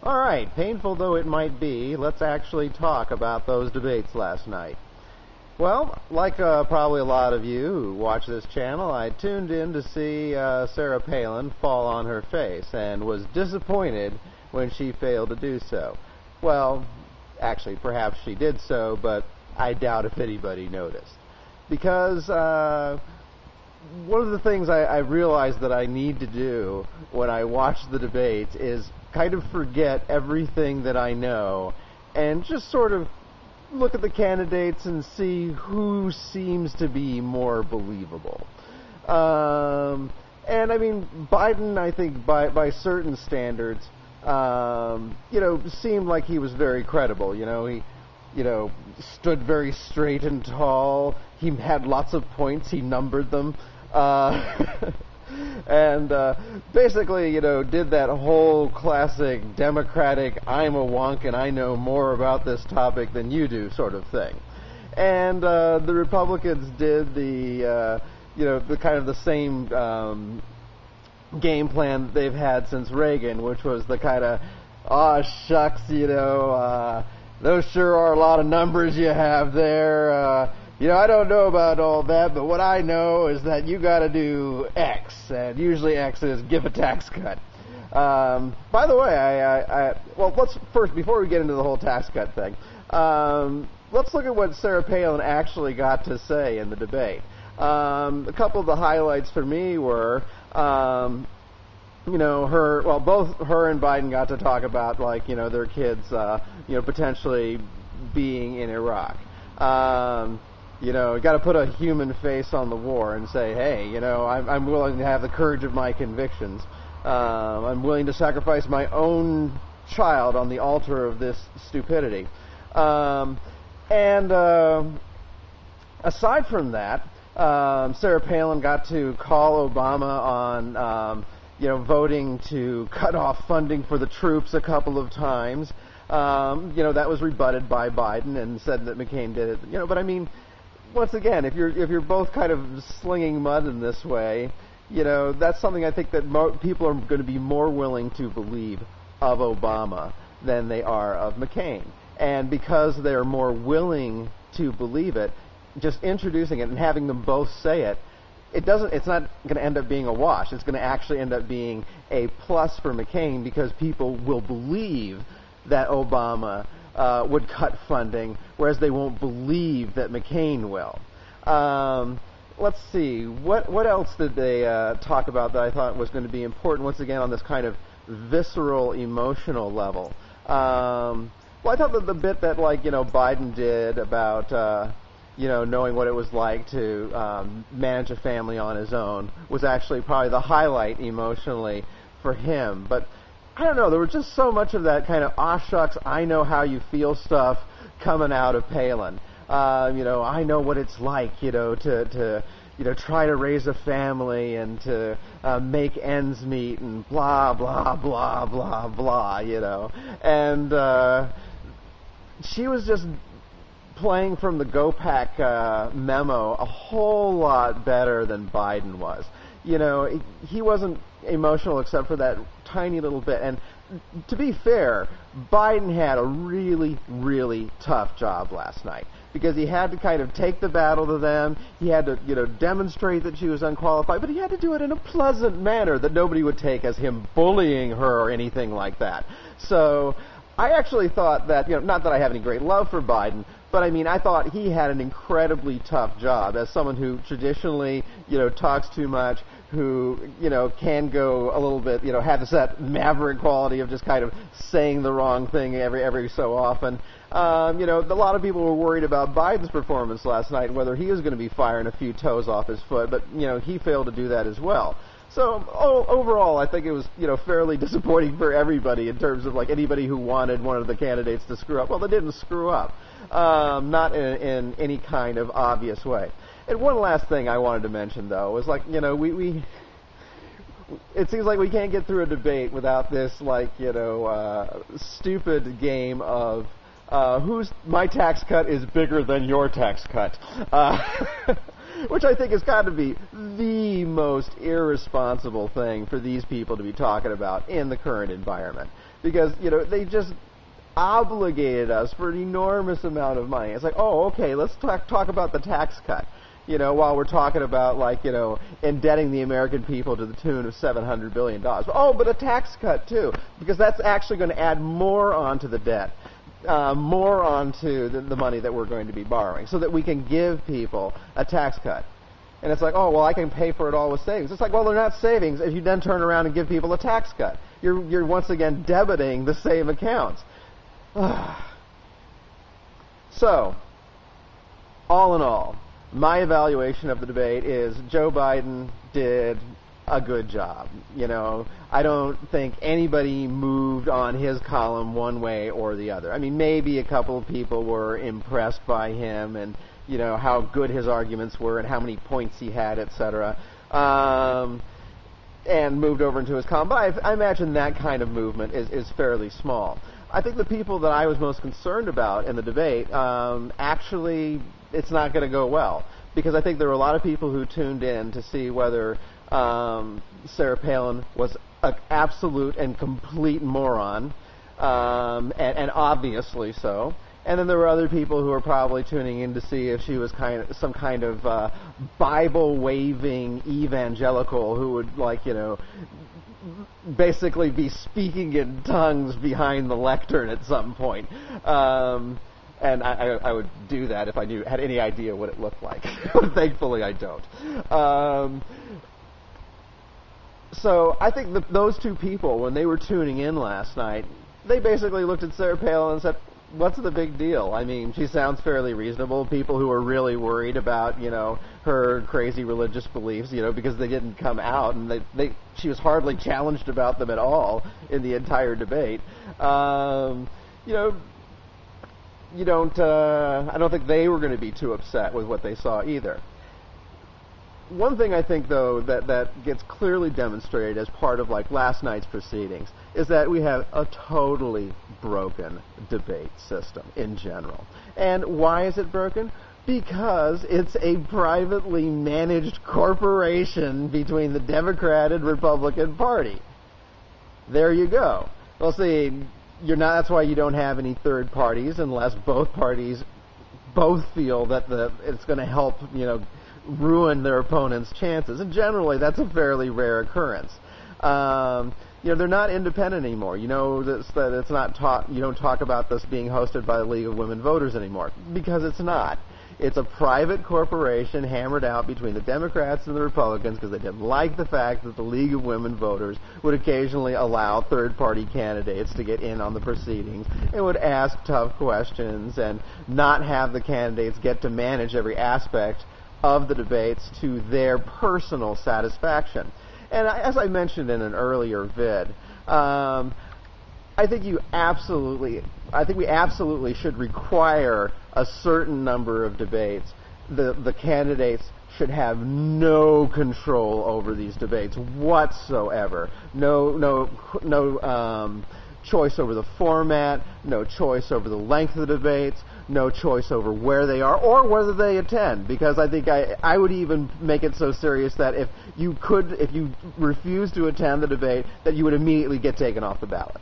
All right, painful though it might be, let's actually talk about those debates last night. Well, like probably a lot of you who watch this channel, I tuned in to see Sarah Palin fall on her face and was disappointed when she failed to do so. Well, actually, perhaps she did so, but I doubt if anybody noticed. Because one of the things I realized that I need to do when I watch the debates is kind of forget everything that I know and just sort of look at the candidates and see who seems to be more believable. And I mean, Biden, I think by certain standards, seemed like he was very credible. He stood very straight and tall. He had lots of points. He numbered them. And basically, did that whole classic Democratic, I'm a wonk and I know more about this topic than you do sort of thing. And the Republicans did the kind of the same game plan that they've had since Reagan, which was the kind of, aw, shucks, those sure are a lot of numbers you have there. I don't know about all that, but what I know is that you got to do X, and usually X is give a tax cut. By the way, let's first, before we get into the whole tax cut thing, let's look at what Sarah Palin actually got to say in the debate. A couple of the highlights for me were, both her and Biden got to talk about, their kids, potentially being in Iraq. You got to put a human face on the war and say, hey, I'm willing to have the courage of my convictions. I'm willing to sacrifice my own child on the altar of this stupidity. Aside from that, Sarah Palin got to call Obama on, voting to cut off funding for the troops a couple of times. That was rebutted by Biden and said that McCain did it. But I mean, once again, if you're both kind of slinging mud in this way, that's something I think that people are going to be more willing to believe of Obama than they are of McCain. And because they're more willing to believe it, just introducing it and having them both say it, it's not going to end up being a wash. It's going to actually end up being a plus for McCain because people will believe that Obama would cut funding, whereas they won't believe that McCain will. Let's see. What else did they talk about that I thought was going to be important, once again, on this kind of visceral, emotional level? I thought that the bit that, Biden did about, knowing what it was like to manage a family on his own was actually probably the highlight emotionally for him. But I don't know, there was just so much of that kind of, shucks, I know how you feel stuff coming out of Palin. I know what it's like, to try to raise a family and to make ends meet and blah, blah, blah, blah, blah, And she was just playing from the GOPAC memo a whole lot better than Biden was. He wasn't emotional except for that tiny little bit. And to be fair, Biden had a really, really tough job last night because he had to kind of take the battle to them. He had to, demonstrate that she was unqualified, but he had to do it in a pleasant manner that nobody would take as him bullying her or anything like that. So I actually thought that, not that I have any great love for Biden, but I mean, I thought he had an incredibly tough job as someone who traditionally, talks too much, who, can go a little bit, have that maverick quality of just kind of saying the wrong thing every so often. A lot of people were worried about Biden's performance last night and whether he was going to be firing a few toes off his foot, but, he failed to do that as well. So overall, I think it was, fairly disappointing for everybody in terms of anybody who wanted one of the candidates to screw up. Well, they didn't screw up, not in any kind of obvious way. And one last thing I wanted to mention, though, was it seems like we can't get through a debate without this, stupid game of my tax cut is bigger than your tax cut. Which I think has got to be the most irresponsible thing for these people to be talking about in the current environment. Because, they just obligated us for an enormous amount of money. It's like, oh, okay, let's talk about the tax cut. While we're talking about, indebting the American people to the tune of $700 billion. Oh, but a tax cut, too, because that's actually going to add more onto the debt, more onto the money that we're going to be borrowing, so that we can give people a tax cut. And it's like, oh, well, I can pay for it all with savings. It's like, well, they're not savings if you then turn around and give people a tax cut. You're once again debiting the same accounts. So, all in all, my evaluation of the debate is Joe Biden did a good job. I don't think anybody moved on his column one way or the other. I mean, maybe a couple of people were impressed by him and, how good his arguments were and how many points he had, etc., and moved over into his column. But I imagine that kind of movement is fairly small. I think the people that I was most concerned about in the debate, actually, it's not going to go well. Because I think there were a lot of people who tuned in to see whether Sarah Palin was an absolute and complete moron, and obviously so. And then there were other people who were probably tuning in to see if she was some kind of Bible-waving evangelical who would, basically be speaking in tongues behind the lectern at some point. And I would do that if I had any idea what it looked like. Thankfully, I don't. So I think those two people, when they were tuning in last night, they basically looked at Sarah Palin and said, what's the big deal? I mean, she sounds fairly reasonable. People who are really worried about, her crazy religious beliefs, because they didn't come out, and she was hardly challenged about them at all in the entire debate. I don't think they were going to be too upset with what they saw either. One thing I think, though, that gets clearly demonstrated as part of last night's proceedings is that we have a totally broken debate system in general. And why is it broken? Because it's a privately managed corporation between the Democrat and Republican Party. There you go. Well, see, that's why you don't have any third parties unless both parties both feel that it's going to help, ruin their opponent's chances. And generally, that's a fairly rare occurrence. They're not independent anymore. That it's not taught. You don't talk about this being hosted by the League of Women Voters anymore because it's not. It's a private corporation hammered out between the Democrats and the Republicans because they didn't like the fact that the League of Women Voters would occasionally allow third-party candidates to get in on the proceedings and would ask tough questions and not have the candidates get to manage every aspect of the debates to their personal satisfaction. And as I mentioned in an earlier vid, I think we absolutely should require a certain number of debates. The candidates should have no control over these debates whatsoever. No choice over the format, no choice over the length of the debates, no choice over where they are or whether they attend. Because I think I would even make it so serious that if you refuse to attend the debate, that you would immediately get taken off the ballot.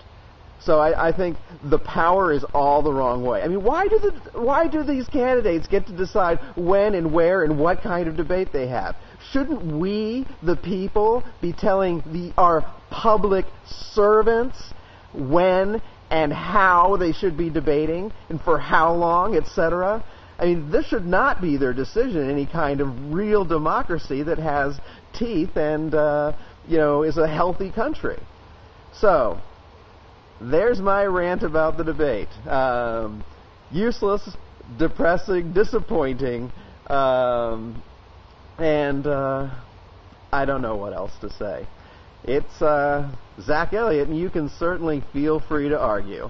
So I think the power is all the wrong way. I mean, why do these candidates get to decide when and where and what kind of debate they have? Shouldn't we, the people, be telling our public servants when and how they should be debating and for how long, etc.? I mean, this should not be their decision in any kind of real democracy that has teeth and is a healthy country. So there's my rant about the debate. Useless, depressing, disappointing, and I don't know what else to say. It's Zach Elliott, and you can certainly feel free to argue.